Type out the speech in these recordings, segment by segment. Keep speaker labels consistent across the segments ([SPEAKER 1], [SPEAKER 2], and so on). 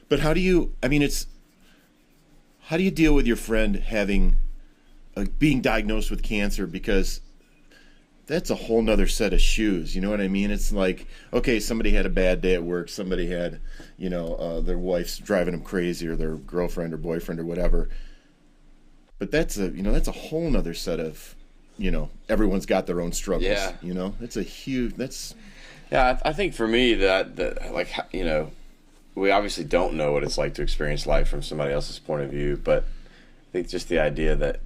[SPEAKER 1] But how do you? I mean, how do you deal with your friend having being diagnosed with cancer? Because that's a whole nother set of shoes. You know what I mean? It's like, okay, somebody had a bad day at work. Somebody had, their wife's driving them crazy, or their girlfriend or boyfriend or whatever. But that's a whole nother set of, everyone's got their own struggles.
[SPEAKER 2] Yeah.
[SPEAKER 1] That's a huge.
[SPEAKER 2] Yeah, I think for me that like, we obviously don't know what it's like to experience life from somebody else's point of view, but I think just the idea that,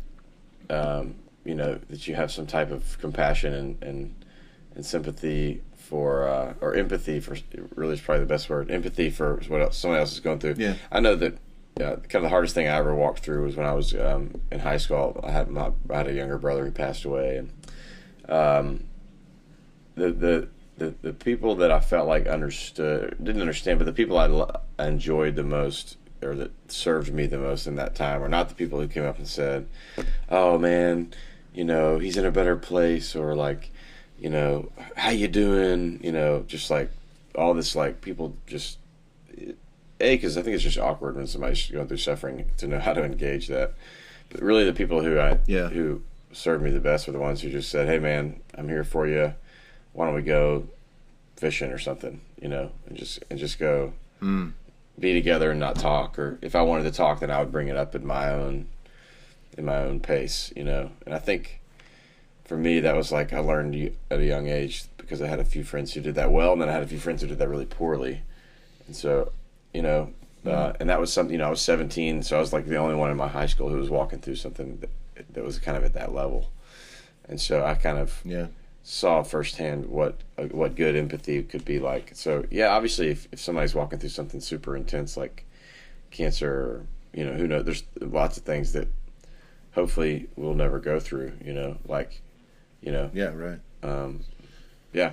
[SPEAKER 2] that you have some type of compassion and sympathy for, or empathy for, really is probably the best word, empathy for what somebody else is going through.
[SPEAKER 1] Yeah.
[SPEAKER 2] I know that kind of the hardest thing I ever walked through was when I was in high school. I had a younger brother who passed away, and the people that I felt like didn't understand, but the people I enjoyed the most, or that served me the most in that time, were not the people who came up and said, "Oh man, he's in a better place," or like, "How you doing?" Just like all this, like people just, because I think it's just awkward when somebody's going through suffering to know how to engage that. But really, the people who served me the best were the ones who just said, "Hey man, I'm here for you. Why don't we go fishing or something?" And just go be together and not talk. Or if I wanted to talk, then I would bring it up in my own pace. And I think for me that was like, I learned at a young age, because I had a few friends who did that well, and then I had a few friends who did that really poorly. And so, and that was something. I was 17, so I was like the only one in my high school who was walking through something that was kind of at that level. And so I kind of saw firsthand what good empathy could be like. So yeah, obviously if somebody's walking through something super intense like cancer, or, who knows, there's lots of things that hopefully we'll never go through,
[SPEAKER 1] Yeah, right.
[SPEAKER 2] Yeah.